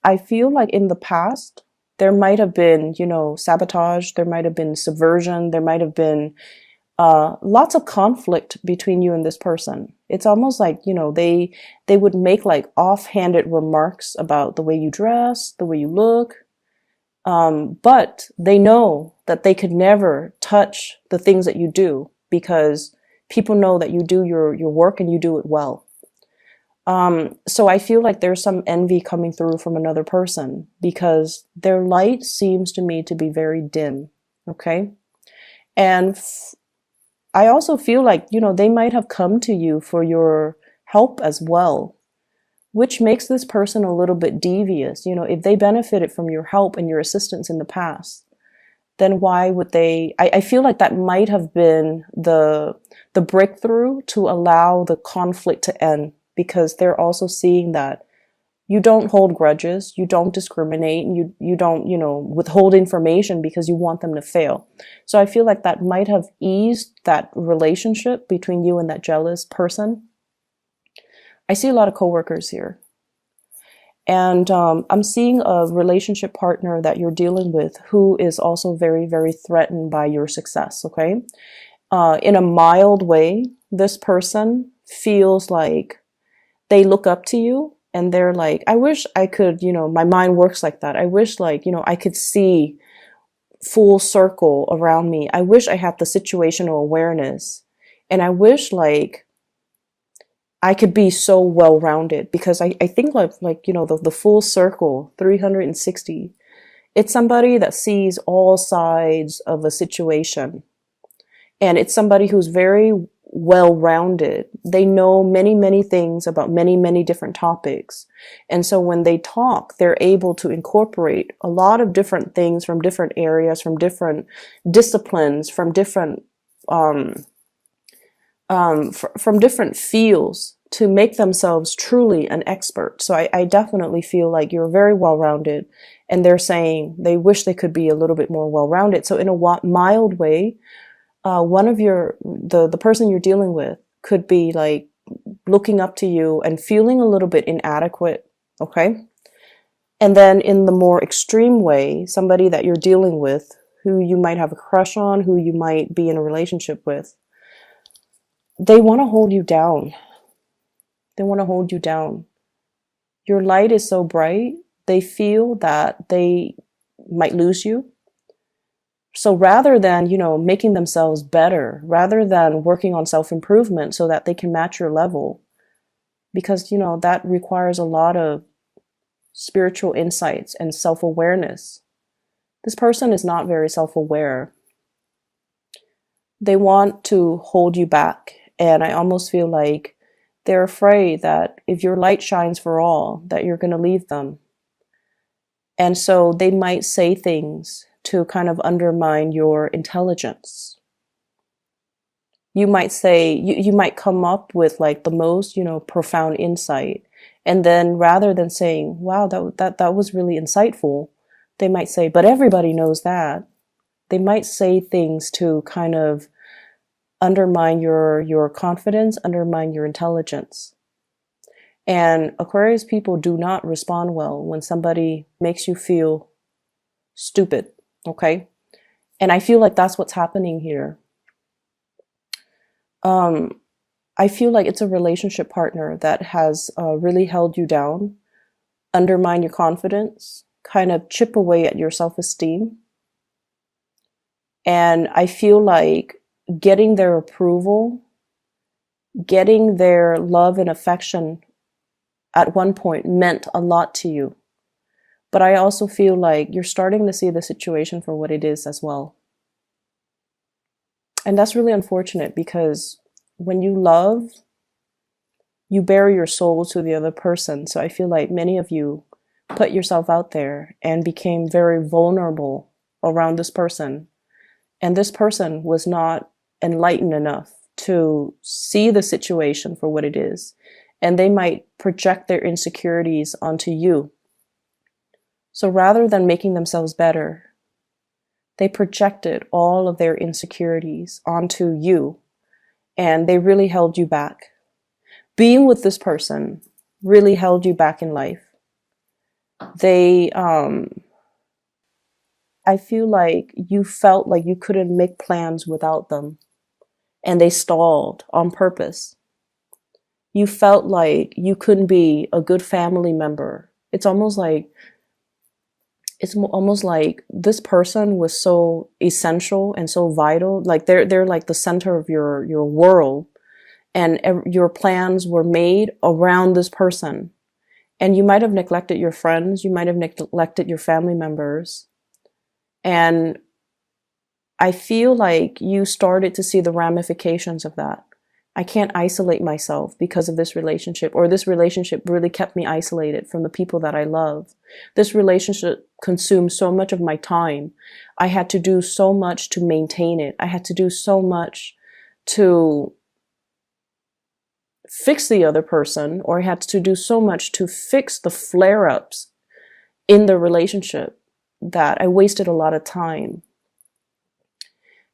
I feel like in the past, there might have been, you know, sabotage, there might have been subversion, there might have been lots of conflict between you and this person. It's almost like, you know, they would make like offhanded remarks about the way you dress, the way you look, but they know that they could never touch the things that you do because people know that you do your work and you do it well. So I feel like there's some envy coming through from another person because their light seems to me to be very dim. Okay. And I also feel like, you know, they might have come to you for your help as well, which makes this person a little bit devious. You know, if they benefited from your help and your assistance in the past, then why would they? I feel like that might have been the breakthrough to allow the conflict to end because they're also seeing that you don't hold grudges, you don't discriminate, and you don't, you know, withhold information because you want them to fail. So I feel like that might have eased that relationship between you and that jealous person. I see a lot of coworkers here. And I'm seeing a relationship partner that you're dealing with who is also very, very threatened by your success, okay? In a mild way, this person feels like they look up to you and they're like, I wish I could, you know, my mind works like that. I wish like, you know, I could see full circle around me. I wish I had the situational awareness. And I wish like I could be so well-rounded because I think like, you know, the full circle, 360, it's somebody that sees all sides of a situation. And it's somebody who's very well-rounded. They know many, many things about many, many different topics. And so when they talk, they're able to incorporate a lot of different things from different areas, from different disciplines, from different from different fields to make themselves truly an expert. So I definitely feel like you're very well-rounded, and they're saying they wish they could be a little bit more well-rounded. So in a mild way, one of the person you're dealing with could be like looking up to you and feeling a little bit inadequate. Okay. And then in the more extreme way, somebody that you're dealing with who you might have a crush on, who you might be in a relationship with, they want to hold you down. They want to hold you down. Your light is so bright, they feel that they might lose you. So rather than, you know, making themselves better, rather than working on self-improvement so that they can match your level, because, you know, that requires a lot of spiritual insights and self-awareness. This person is not very self-aware. They want to hold you back. And I almost feel like they're afraid that if your light shines for all, that you're going to leave them. And so they might say things to kind of undermine your intelligence. You might say, you might come up with like the most, you know, profound insight. And then rather than saying, wow, that was really insightful, they might say, but everybody knows that. They might say things to kind of undermine your confidence, undermine your intelligence. And Aquarius people do not respond well when somebody makes you feel stupid. Okay. And I feel like that's what's happening here. I feel like it's a relationship partner that has really held you down, undermine your confidence, kind of chip away at your self-esteem. And I feel like getting their approval, getting their love and affection at one point meant a lot to you. But I also feel like you're starting to see the situation for what it is as well. And that's really unfortunate because when you love, you bare your soul to the other person. So I feel like many of you put yourself out there and became very vulnerable around this person. And this person was not enlightened enough to see the situation for what it is. And they might project their insecurities onto you. So rather than making themselves better, they projected all of their insecurities onto you, and they really held you back. Being with this person really held you back in life. They, I feel like you felt like you couldn't make plans without them, and they stalled on purpose. You felt like you couldn't be a good family member. Almost like this person was so essential and so vital. Like they're like the center of your world, and your plans were made around this person. And you might have neglected your friends, you might have neglected your family members. And I feel like you started to see the ramifications of that. I can't isolate myself because of this relationship, or this relationship really kept me isolated from the people that I love. This relationship consumed so much of my time. I had to do so much to maintain it. I had to do so much to fix the other person, or I had to do so much to fix the flare-ups in the relationship that I wasted a lot of time.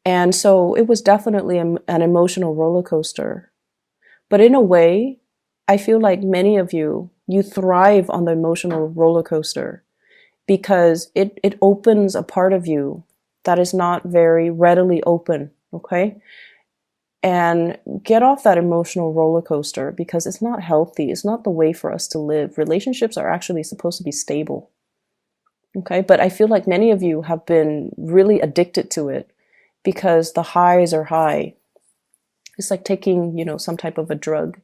And so it was definitely an emotional roller coaster. But in a way, I feel like many of you thrive on the emotional roller coaster because it opens a part of you that is not very readily open, okay? And get off that emotional roller coaster because it's not healthy. It's not the way for us to live. Relationships are actually supposed to be stable, okay? But I feel like many of you have been really addicted to it because the highs are high. It's like taking, some type of a drug.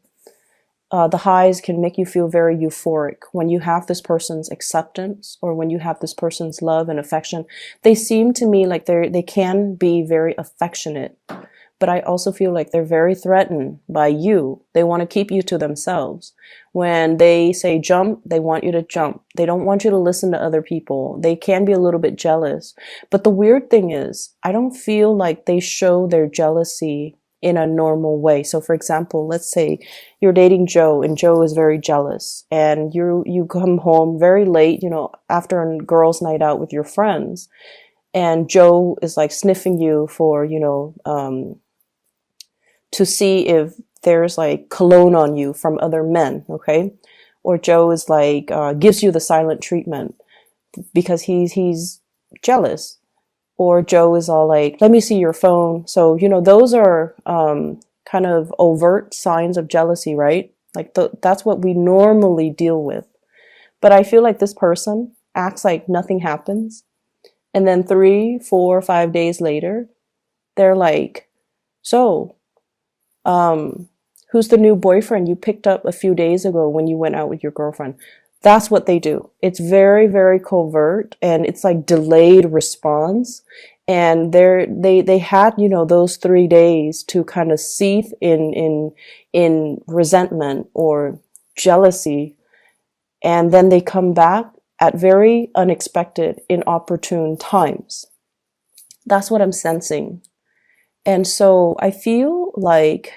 The highs can make you feel very euphoric when you have this person's acceptance or when you have this person's love and affection. They seem to me like they can be very affectionate, but I also feel like they're very threatened by you. They want to keep you to themselves. When they say jump, they want you to jump. They don't want you to listen to other people. They can be a little bit jealous. But the weird thing is, I don't feel like they show their jealousy in a normal way. So for example, let's say you're dating Joe and Joe is very jealous and you come home very late, after a girls' night out with your friends, and Joe is like sniffing you for, to see if there's like cologne on you from other men, okay? Or Joe is like, gives you the silent treatment because he's jealous. Or Joe is all like, let me see your phone. So, those are kind of overt signs of jealousy, right? Like that's what we normally deal with. But I feel like this person acts like nothing happens. And then 3, 4, 5 days later, they're like, so, who's the new boyfriend you picked up a few days ago when you went out with your girlfriend? That's what they do. It's very, very covert, and it's like delayed response. And they had, those 3 days to kind of seethe in resentment or jealousy. And then they come back at very unexpected, inopportune times. That's what I'm sensing. And so I feel like,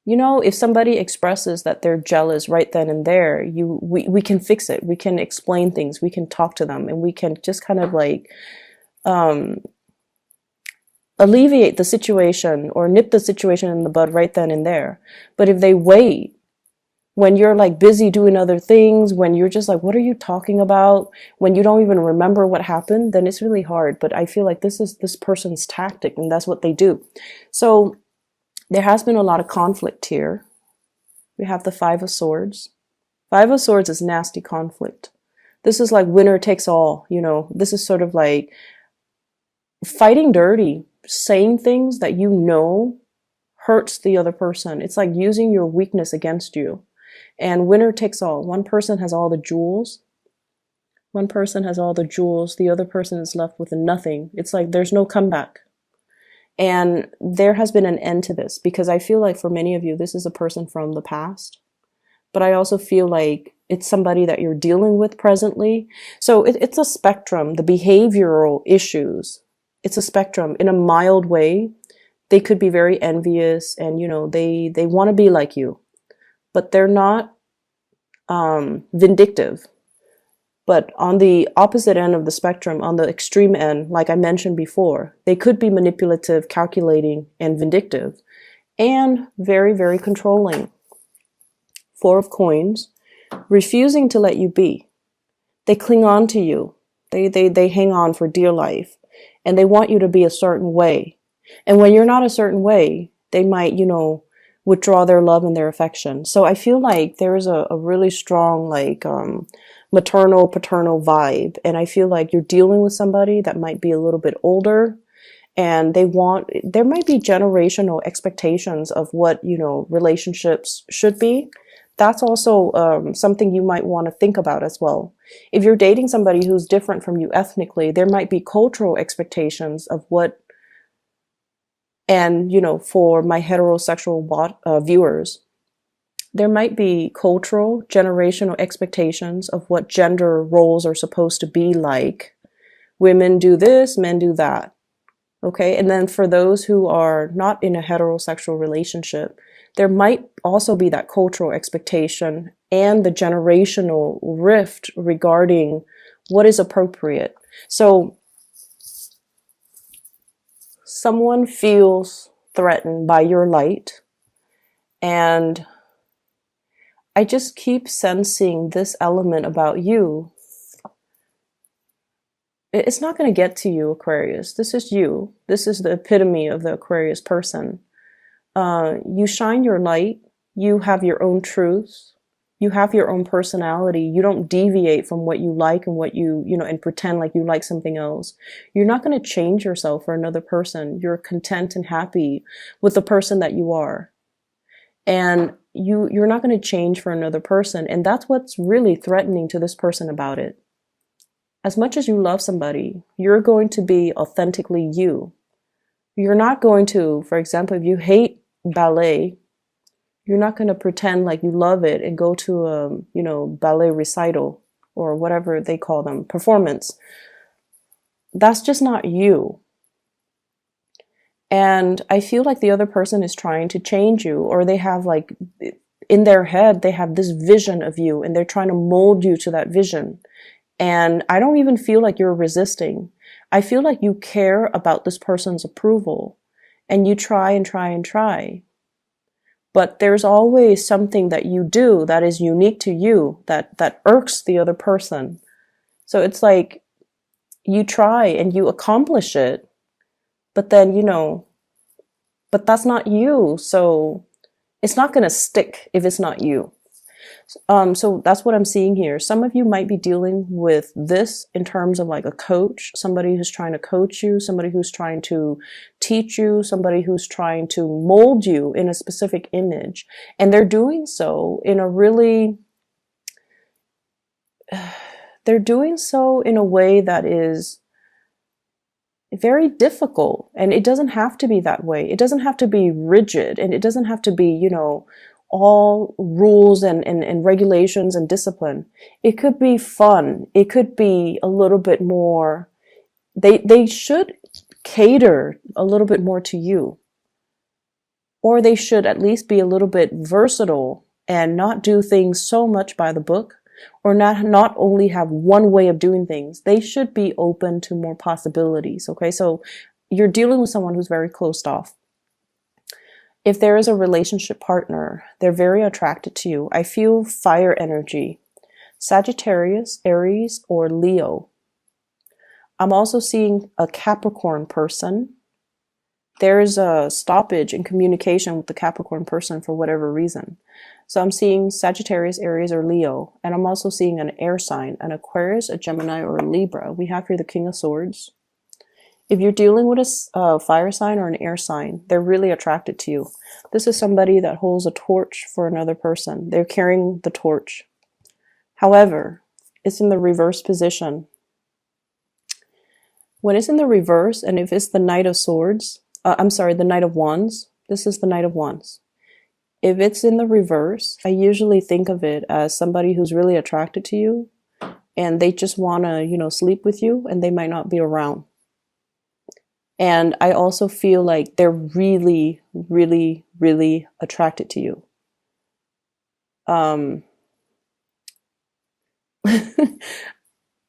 if somebody expresses that they're jealous right then and there, we can fix it. We can explain things. We can talk to them, and we can just kind of like alleviate the situation or nip the situation in the bud right then and there. But if they wait, when you're like busy doing other things, when you're just like, what are you talking about? When you don't even remember what happened, then it's really hard. But I feel like this is this person's tactic, and that's what they do. So there has been a lot of conflict here. We have the 5 of Swords. 5 of Swords is nasty conflict. This is like winner takes all, This is sort of like fighting dirty, saying things that hurts the other person. It's like using your weakness against you. And winner takes all. One person has all the jewels. One person has all the jewels. The other person is left with nothing. It's like there's no comeback. And there has been an end to this because I feel like for many of you, this is a person from the past. But I also feel like it's somebody that you're dealing with presently. So it's a spectrum, the behavioral issues. It's a spectrum. In a mild way, they could be very envious and, they want to be like you. But they're not vindictive. But on the opposite end of the spectrum, on the extreme end, like I mentioned before, they could be manipulative, calculating, and vindictive, and very, very controlling. 4 of Coins. refusing to let you be. They cling on to you. They hang on for dear life, and they want you to be a certain way. And when you're not a certain way, they might, withdraw their love and their affection. So I feel like there's a really strong, maternal, paternal vibe. And I feel like you're dealing with somebody that might be a little bit older, and there might be generational expectations of what, relationships should be. That's also something you might want to think about as well. If you're dating somebody who's different from you ethnically, there might be cultural expectations of what, and, for my heterosexual viewers, there might be cultural, generational expectations of what gender roles are supposed to be like. Women do this, men do that. Okay. And then for those who are not in a heterosexual relationship, there might also be that cultural expectation and the generational rift regarding what is appropriate. So someone feels threatened by your light, and I just keep sensing this element about you. It's not going to get to you, Aquarius. This is you. This is the epitome of the Aquarius person. You shine your light. You have your own truths. You have your own personality. You don't deviate from what you like and what and pretend like you like something else. You're not going to change yourself for another person. You're content and happy with the person that you are. And you're not going to change for another person. And that's what's really threatening to this person about it. As much as you love somebody, you're going to be authentically you. You're not going to, for example, if you hate ballet, you're not going to pretend like you love it and go to a, ballet recital or whatever they call them, performance. That's just not you. And I feel like the other person is trying to change you, or they have in their head, they have this vision of you and they're trying to mold you to that vision. And I don't even feel like you're resisting. I feel like you care about this person's approval, and you try and try and try. But there's always something that you do that is unique to you that irks the other person. So it's like you try and you accomplish it, but then, but that's not you. So it's not going to stick if it's not you. So that's what I'm seeing here. Some of you might be dealing with this in terms of like a coach, somebody who's trying to coach you, somebody who's trying to teach you, somebody who's trying to mold you in a specific image. And they're doing so in a way that is very difficult. And it doesn't have to be that way. It doesn't have to be rigid, and it doesn't have to be, all rules and regulations and discipline. It could be fun. It could be a little bit more, they should cater a little bit more to you. Or they should at least be a little bit versatile and not do things so much by the book, or not only have one way of doing things. They should be open to more possibilities. Okay, so you're dealing with someone who's very closed off. If there is a relationship partner, they're very attracted to you. I feel fire energy. Sagittarius, Aries, or Leo. I'm also seeing a Capricorn person. There's a stoppage in communication with the Capricorn person for whatever reason. So I'm seeing Sagittarius, Aries, or Leo. And I'm also seeing an air sign, an Aquarius, a Gemini, or a Libra. We have here the King of Swords. If you're dealing with a fire sign or an air sign, they're really attracted to you. This is somebody that holds a torch for another person. They're carrying the torch. However, it's in the reverse position. When it's in the reverse, and if it's the Knight of Swords, the Knight of Wands, this is the Knight of Wands. If it's in the reverse, I usually think of it as somebody who's really attracted to you, and they just want to, sleep with you, and they might not be around. And I also feel like they're really, really, really attracted to you.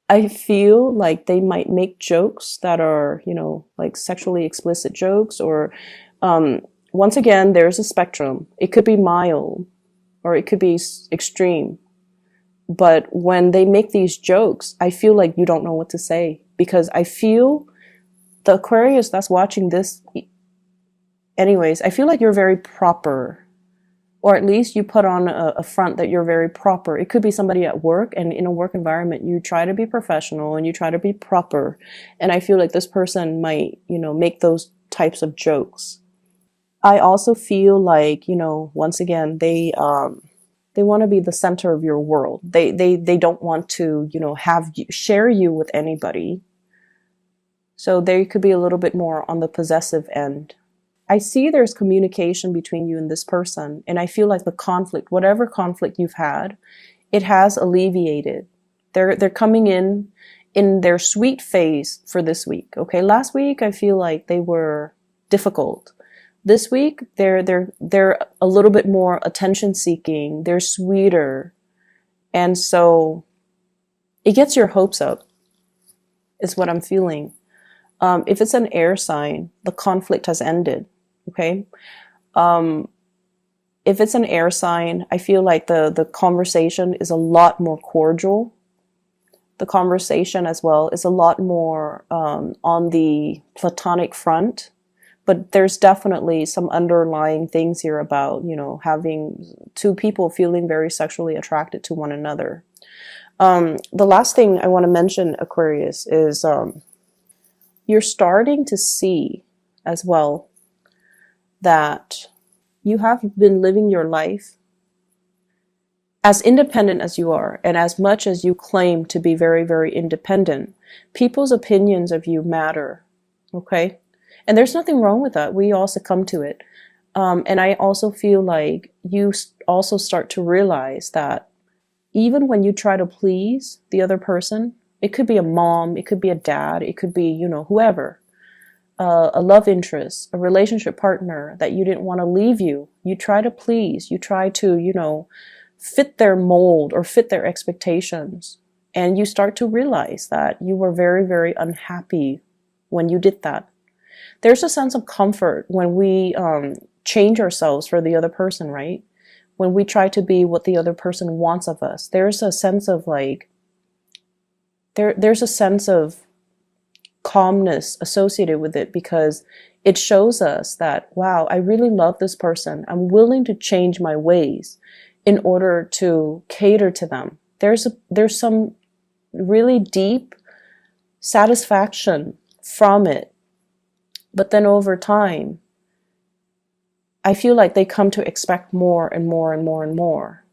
I feel like they might make jokes that are, like sexually explicit jokes, or once again, there's a spectrum. It could be mild, or it could be extreme. But when they make these jokes, I feel like you don't know what to say, because I feel the Aquarius that's watching this, anyways, I feel like you're very proper, or at least you put on a front that you're very proper. It could be somebody at work, and in a work environment, you try to be professional and you try to be proper. And I feel like this person might, make those types of jokes. I also feel like, once again, they want to be the center of your world. They don't want to, share you with anybody. So they could be a little bit more on the possessive end. I see there's communication between you and this person, and I feel like the conflict, whatever conflict you've had, it has alleviated. They're coming in their sweet phase for this week. Okay, last week I feel like they were difficult. This week they're a little bit more attention seeking. They're sweeter, and so it gets your hopes up, is what I'm feeling. If it's an air sign, the conflict has ended. Okay. If it's an air sign, I feel like the conversation is a lot more cordial. The conversation as well is a lot more on the platonic front, but there's definitely some underlying things here about, having two people feeling very sexually attracted to one another. The last thing I want to mention, Aquarius, is you're starting to see as well that you have been living your life as independent as you are, and as much as you claim to be very, very independent, people's opinions of you matter, okay? And there's nothing wrong with that. We all succumb to it. And I also feel like you also start to realize that even when you try to please the other person, it could be a mom, it could be a dad, it could be, whoever, a love interest, a relationship partner that you didn't want to leave you. You try to please, you try to, fit their mold or fit their expectations. And you start to realize that you were very, very unhappy when you did that. There's a sense of comfort when we change ourselves for the other person, right? When we try to be what the other person wants of us, there's a sense of there's a sense of calmness associated with it, because it shows us that, wow, I really love this person. I'm willing to change my ways in order to cater to them. There's some really deep satisfaction from it. But then over time, I feel like they come to expect more and more and more and more.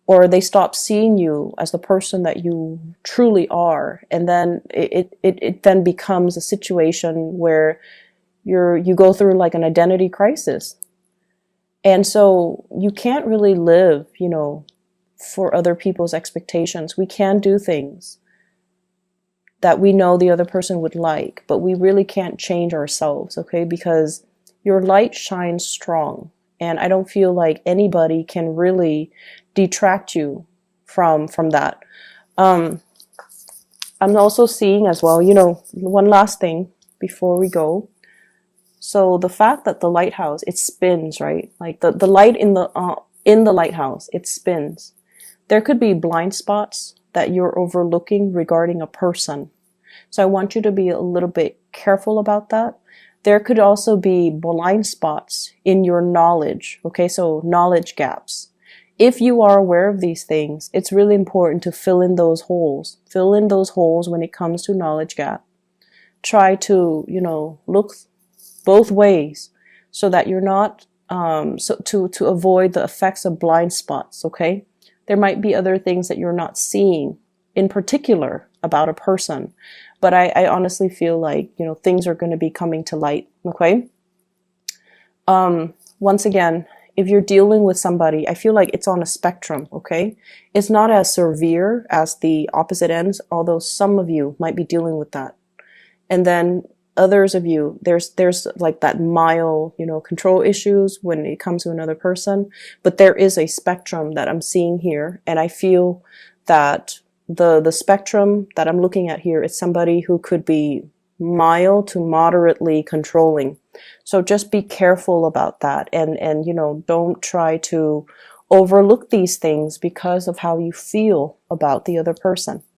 Or they stop seeing you as the person that you truly are. And then it then becomes a situation where you go through like an identity crisis. And so you can't really live, for other people's expectations. We can do things that we know the other person would like, but we really can't change ourselves, okay? Because your light shines strong. And I don't feel like anybody can really detract you from that. I'm also seeing as well, one last thing before we go. So the fact that the lighthouse, it spins, right? Like the light in the lighthouse, it spins. There could be blind spots that you're overlooking regarding a person. So I want you to be a little bit careful about that. There could also be blind spots in your knowledge. Okay, so knowledge gaps. If you are aware of these things, it's really important to fill in those holes. Fill in those holes when it comes to knowledge gap. Try to, look both ways so that you're not, to avoid the effects of blind spots, okay? There might be other things that you're not seeing in particular about a person. But I honestly feel like, things are going to be coming to light, okay? Once again, if you're dealing with somebody, I feel like it's on a spectrum, okay? It's not as severe as the opposite ends, although some of you might be dealing with that. And then others of you, there's like that mild, control issues when it comes to another person. But there is a spectrum that I'm seeing here, and I feel that the spectrum that I'm looking at here is somebody who could be mild to moderately controlling. So just be careful about that, and don't try to overlook these things because of how you feel about the other person.